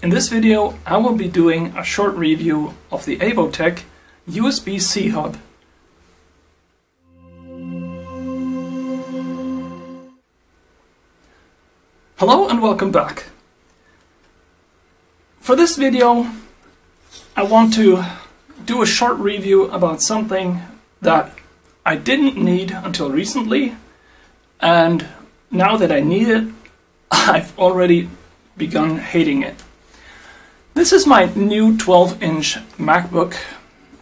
In this video I will be doing a short review of the AVOTCH USB-C hub. Hello and welcome back. For this video I want to do a short review about something that I didn't need until recently, and now that I need it, I've already begun hating it. This is my new 12-inch MacBook,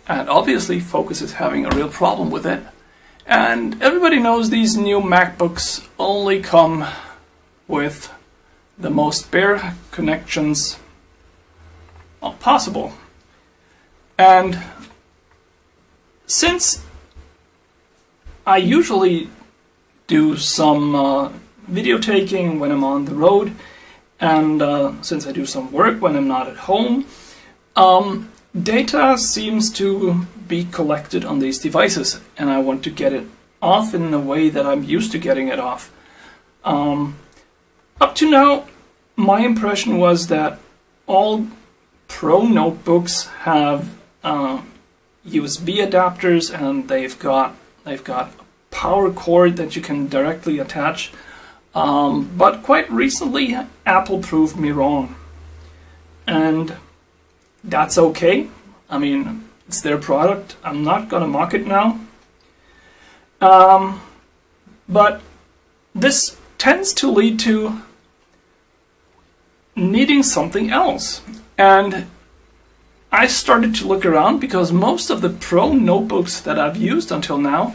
and obviously Focus is having a real problem with it. And everybody knows these new MacBooks only come with the most bare connections possible. And since I usually do some video taking when I'm on the road, and since I do some work when I'm not at home, data seems to be collected on these devices, and I want to get it off in a way that I'm used to getting it off. Up to now, my impression was that all Pro notebooks have USB adapters, and they've got a power cord that you can directly attach. But quite recently, Apple proved me wrong, and that's okay. I mean, it's their product. I'm not gonna mock it now. But this tends to lead to needing something else. And I started to look around because most of the Pro notebooks that I've used until now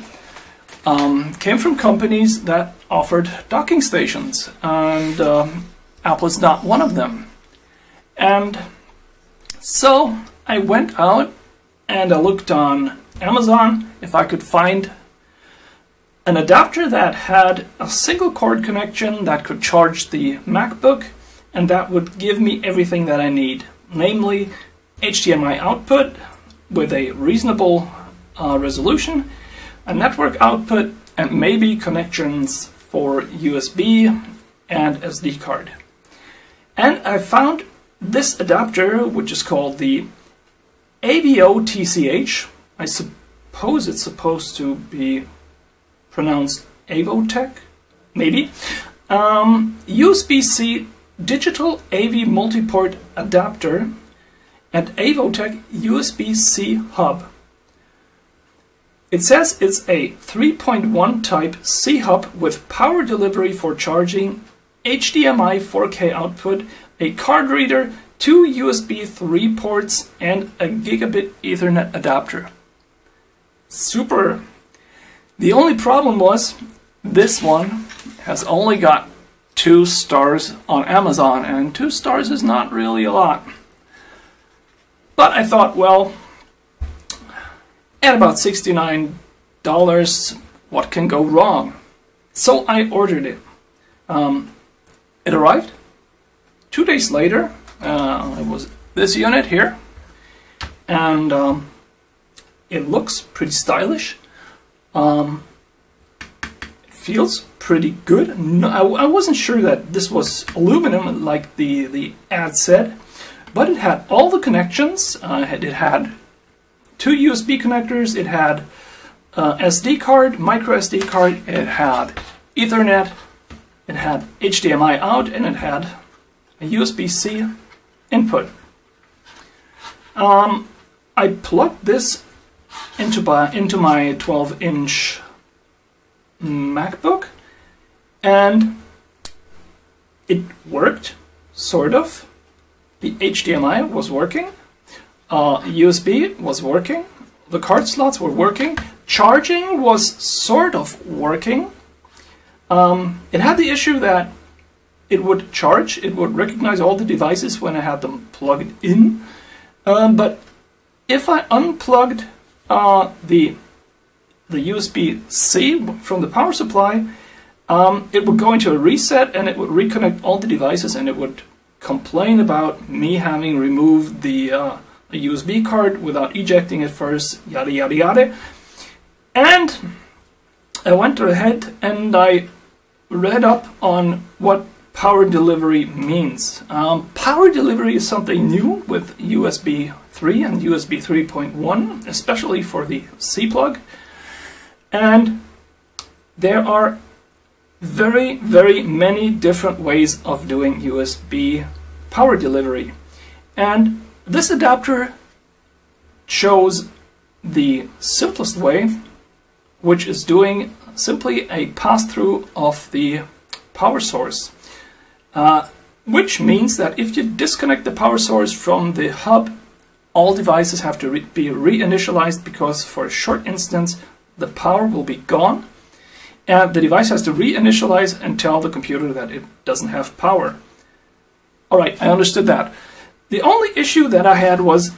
came from companies that offered docking stations, and Apple is not one of them. And so I went out and I looked on Amazon if I could find an adapter that had a single cord connection that could charge the MacBook, and that would give me everything that I need, namely HDMI output with a reasonable resolution, a network output, and maybe connections for USB and SD card. And I found this adapter, which is called the AVOTCH. I suppose it's supposed to be pronounced AVOTCH, maybe. USB-C digital AV multiport adapter and AVOTCH USB-C hub. It says it's a 3.1 type C-hub with power delivery for charging, HDMI 4K output, a card reader, 2 USB 3 ports, and a gigabit Ethernet adapter. Super! The only problem was this one has only got 2 stars on Amazon, and 2 stars is not really a lot. But I thought, well, at about $69, what can go wrong? So I ordered it. It arrived 2 days later. It was this unit here, and it looks pretty stylish. It feels pretty good. No, I wasn't sure that this was aluminum like the ad said, but it had all the connections. It had 2 USB connectors, it had SD card, micro SD card, it had Ethernet, it had HDMI out, and it had a USB-C input. I plugged this into my 12-inch MacBook, and it worked, sort of. The HDMI was working. USB was working, the card slots were working, charging was sort of working. It had the issue that it would charge, it would recognize all the devices when I had them plugged in, but if I unplugged the USB-C from the power supply, it would go into a reset and it would reconnect all the devices, and it would complain about me having removed the a USB card without ejecting it first, yada yada yada. And I went ahead and I read up on what power delivery means. Power delivery is something new with USB 3 and USB 3.1, especially for the C-plug. And there are very, very many different ways of doing USB power delivery. And this adapter chose the simplest way, which is doing simply a pass-through of the power source. Which means that if you disconnect the power source from the hub, all devices have to be reinitialized, because for a short instance the power will be gone and the device has to reinitialize and tell the computer that it doesn't have power. Alright, I understood that. The only issue that I had was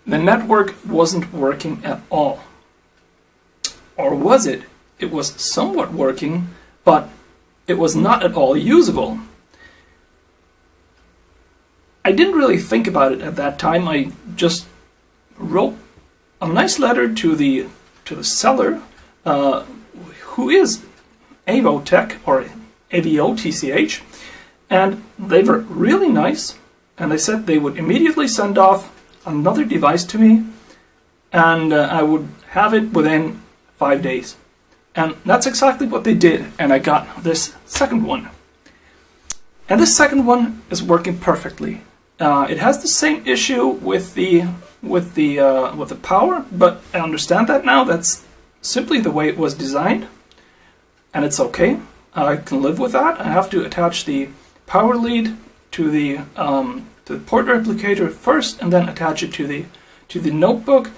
the network wasn't working at all. Or was it? It was somewhat working, but it was not at all usable. I didn't really think about it at that time. I just wrote a nice letter to the seller, who is AVOTCH, or AVOTCH, and they were really nice, and they said they would immediately send off another device to me, and I would have it within 5 days. And that's exactly what they did, and I got this second one. And this second one is working perfectly. It has the same issue with the power, but I understand that now. That's simply the way it was designed, and it's okay. I can live with that. I have to attach the power lead to the port replicator first, and then attach it to the notebook.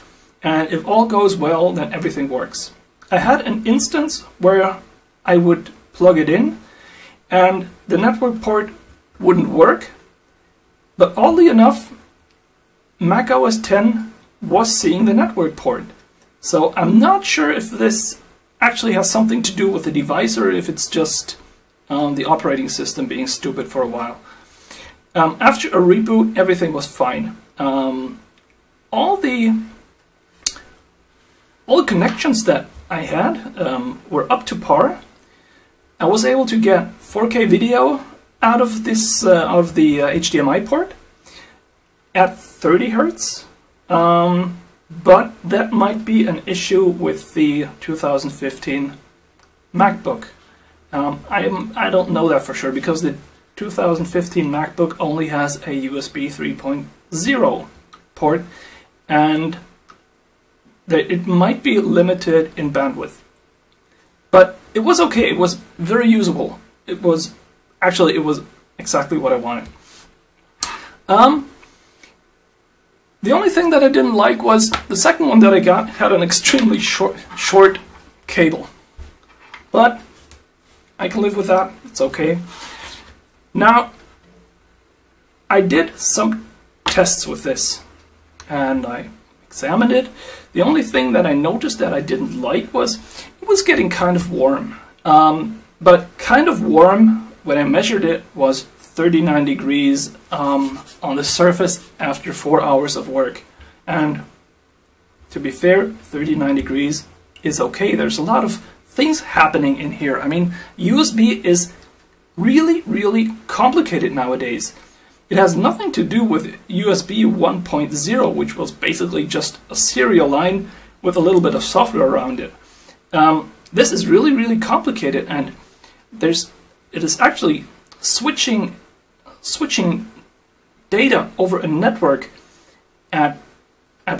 And if all goes well, then everything works. I had an instance where I would plug it in, and the network port wouldn't work. But oddly enough, Mac OS X was seeing the network port. So I'm not sure if this actually has something to do with the device, or if it's just the operating system being stupid for a while. After a reboot, everything was fine. All the connections that I had were up to par. I was able to get 4K video out of this the HDMI port at 30 Hz, but that might be an issue with the 2015 MacBook. I don't know that for sure, because the 2015 MacBook only has a USB 3.0 port, and it might be limited in bandwidth. But it was okay. It was very usable. It was exactly what I wanted. The only thing that I didn't like was the second one that I got had an extremely short cable. But I can live with that. It's okay. Now, I did some tests with this, and I examined it. The only thing that I noticed that I didn't like was it was getting kind of warm. But kind of warm, when I measured it, was 39 degrees on the surface after 4 hours of work. And to be fair, 39 degrees is okay. There's a lot of things happening in here. I mean, USB is really, really complicated nowadays. It has nothing to do with USB 1.0, which was basically just a serial line with a little bit of software around it. This is really, really complicated, and it is actually switching data over a network at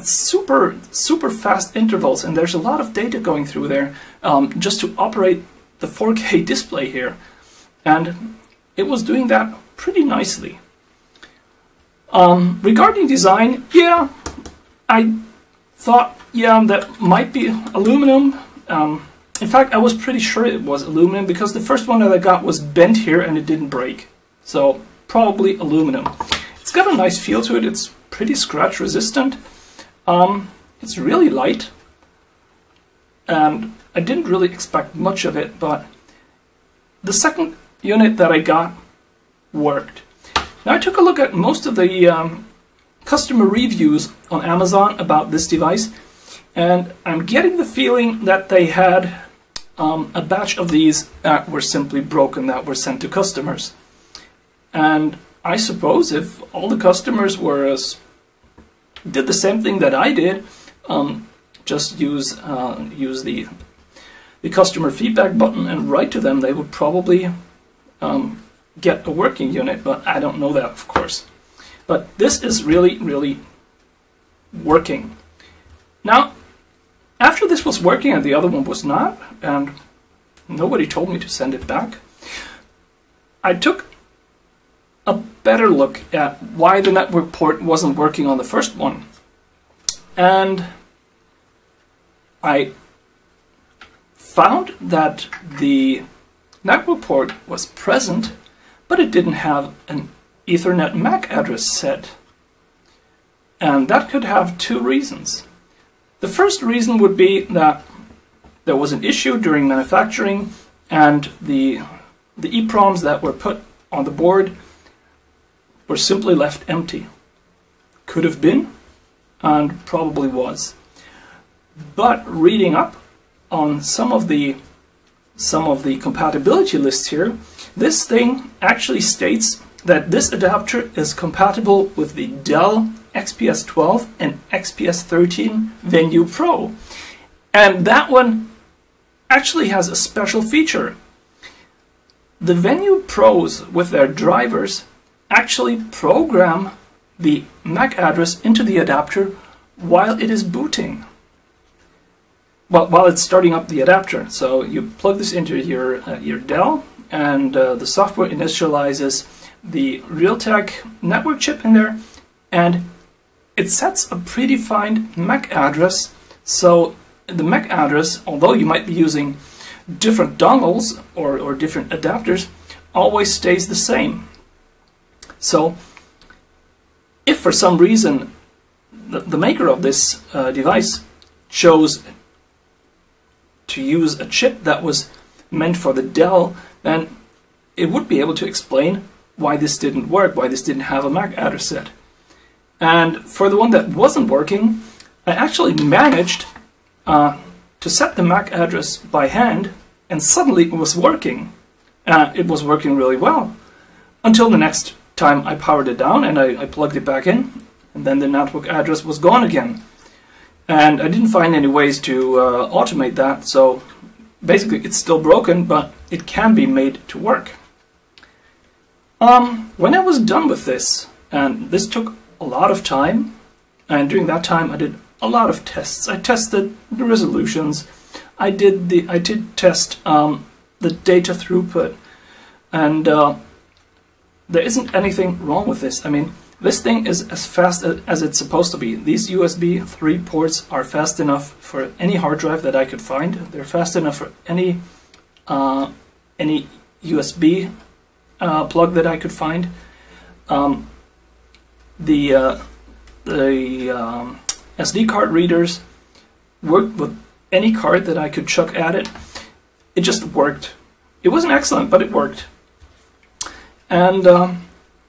super fast intervals, and there's a lot of data going through there just to operate the 4K display here, and it was doing that pretty nicely. Regarding design, yeah, I thought, yeah, that might be aluminum. In fact, I was pretty sure it was aluminum, because the first one that I got was bent here and it didn't break. So probably aluminum. It's got a nice feel to it. It's pretty scratch resistant. It's really light, and I didn't really expect much of it, but the second unit that I got worked. Now, I took a look at most of the customer reviews on Amazon about this device, and I'm getting the feeling that they had a batch of these that were simply broken, that were sent to customers. And I suppose if all the customers did the same thing that I did, just use the customer feedback button and write to them, they would probably get a working unit, but I don't know that, of course. But this is really, really working. Now, after this was working and the other one was not, and nobody told me to send it back, I took a better look at why the network port wasn't working on the first one. And I found that the network port was present, but it didn't have an Ethernet MAC address set. And that could have two reasons. The first reason would be that there was an issue during manufacturing and the EEPROMs that were put on the board were simply left empty. Could have been, and probably was. But reading up on some of the compatibility lists here, this thing actually states that this adapter is compatible with the Dell XPS 12 and XPS 13 Venue Pro. And that one actually has a special feature. The Venue Pros with their drivers actually program the MAC address into the adapter while it is booting. Well, while it's starting up the adapter. So you plug this into your Dell, and the software initializes the Realtek network chip in there, and it sets a predefined MAC address. So the MAC address, although you might be using different dongles or different adapters, always stays the same. So if for some reason the maker of this device chose to use a chip that was meant for the Dell, then it would be able to explain why this didn't work, why this didn't have a MAC address set. And for the one that wasn't working, I actually managed to set the MAC address by hand, and suddenly it was working. It was working really well, until the next time I powered it down and I plugged it back in, and then the network address was gone again. And I didn't find any ways to automate that, so basically it's still broken, but it can be made to work. When I was done with this, and this took a lot of time, and during that time I did a lot of tests. I tested the resolutions, I did test the data throughput, and there isn't anything wrong with this. I mean, this thing is as fast as it's supposed to be. These USB 3 ports are fast enough for any hard drive that I could find. They're fast enough for any USB plug that I could find. The SD card readers worked with any card that I could chuck at it. It just worked. It wasn't excellent, but it worked. And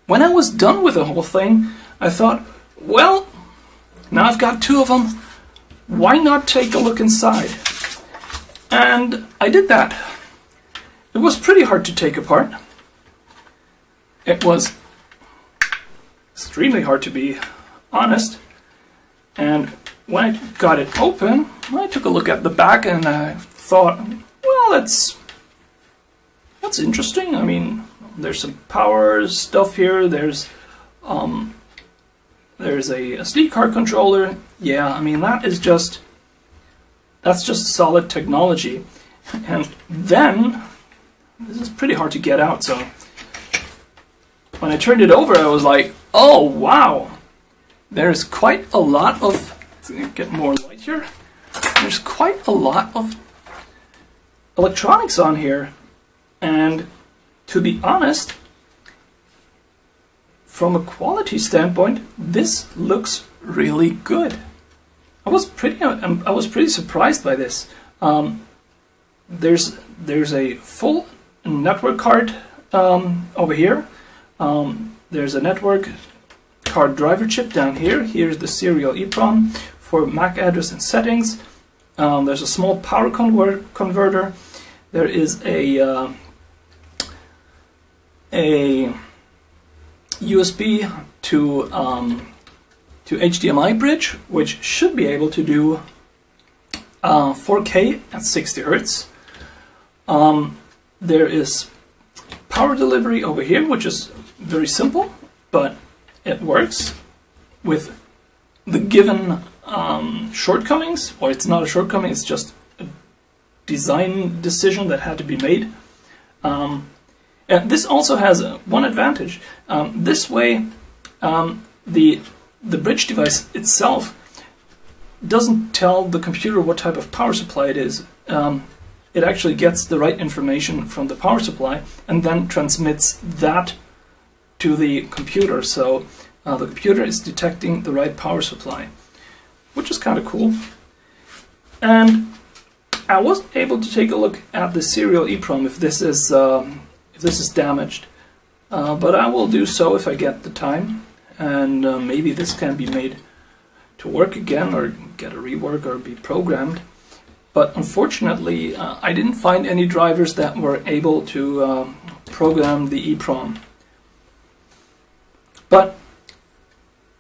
when I was done with the whole thing, I thought, well, now I've got two of them, why not take a look inside? And I did that. It was pretty hard to take apart. It was extremely hard, to be honest. And when I got it open, I took a look at the back and I thought, well, that's interesting. I mean, there's some power stuff here. There's a SD card controller. Yeah, I mean, that's just solid technology. And then this is pretty hard to get out. So when I turned it over, I was like, oh wow, there's quite a lot of. Let's get more light here. There's quite a lot of electronics on here, and to be honest, from a quality standpoint, this looks really good. I was pretty surprised by this. There's a full network card over here. There's a network card driver chip down here. Here's the serial EEPROM for MAC address and settings. There's a small power converter. There is a USB to HDMI bridge, which should be able to do 4K at 60 Hz. There is power delivery over here, which is very simple, but it works with the given shortcomings, or it's not a shortcoming, it's just a design decision that had to be made. And this also has one advantage. This way, the bridge device itself doesn't tell the computer what type of power supply it is. It actually gets the right information from the power supply and then transmits that to the computer. So the computer is detecting the right power supply, which is kind of cool. And I wasn't able to take a look at the serial EEPROM if this is damaged, but I will do so if I get the time, and maybe this can be made to work again or get a rework or be programmed. But unfortunately, I didn't find any drivers that were able to program the EEPROM. But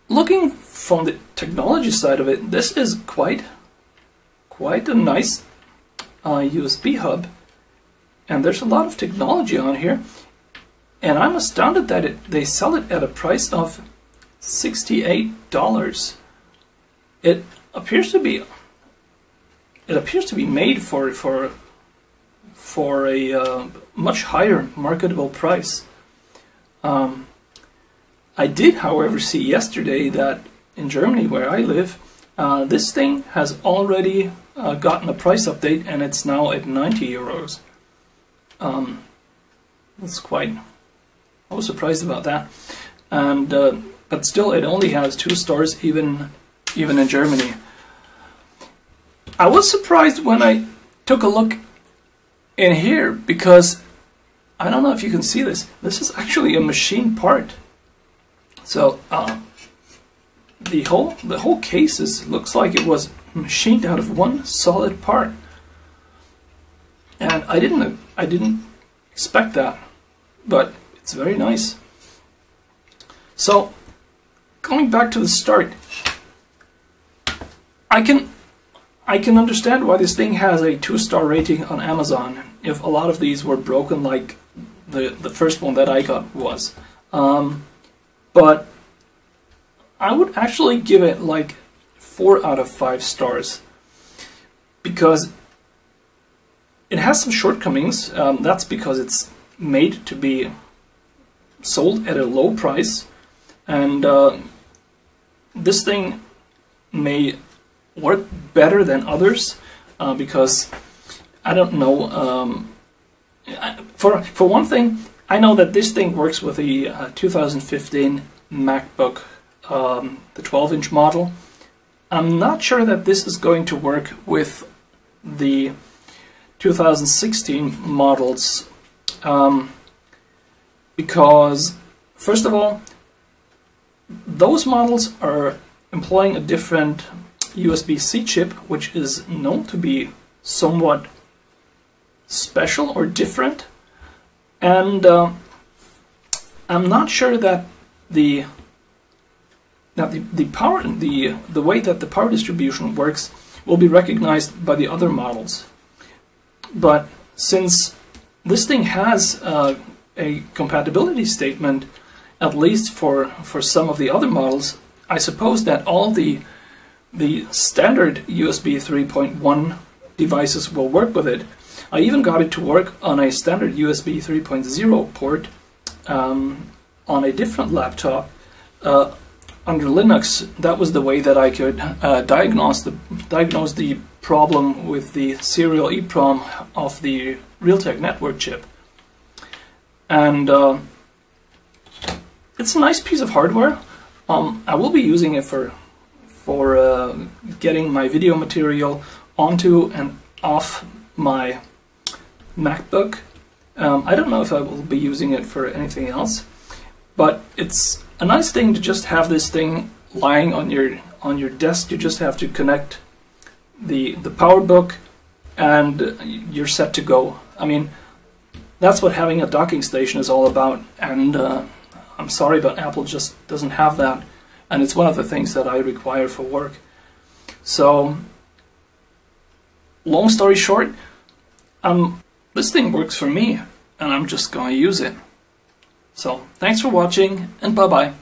looking from the technology side of it, this is quite a nice USB hub, and there's a lot of technology on here, and I'm astounded that they sell it at a price of $68. It appears to be made for a much higher marketable price. I did, however, see yesterday that in Germany, where I live, this thing has already gotten a price update, and it's now at 90 euros. That's quite... I was surprised about that. And but still, it only has 2 stars, even in Germany. I was surprised when I took a look in here, because I don't know if you can see this. This is actually a machine part. So the whole case looks like it was machined out of one solid part, and I didn't expect that, but it's very nice. So going back to the start, I can understand why this thing has a 2-star rating on Amazon if a lot of these were broken, like the first one that I got was. But I would actually give it like 4 out of 5 stars, because it has some shortcomings. That's because it's made to be sold at a low price, and this thing may work better than others, because I don't know. For one thing, I know that this thing works with the 2015 MacBook, the 12-inch model. I'm not sure that this is going to work with the 2016 models, because first of all, those models are employing a different USB-C chip, which is known to be somewhat special or different, and I'm not sure that the way that the power distribution works will be recognized by the other models. But since this thing has a compatibility statement, at least for some of the other models, I suppose that all the standard USB 3.1 devices will work with it. I even got it to work on a standard USB 3.0 port on a different laptop under Linux. That was the way that I could diagnose the problem with the serial EEPROM of the Realtek network chip. And it's a nice piece of hardware. I will be using it for getting my video material onto and off my MacBook. I don't know if I will be using it for anything else, but it's a nice thing to just have this thing lying on your desk. You just have to connect the PowerBook and you're set to go. I mean, that's what having a docking station is all about, and I'm sorry, but Apple just doesn't have that, and it's one of the things that I require for work. So, long story short, this thing works for me, and I'm just gonna use it. So, thanks for watching, and bye-bye.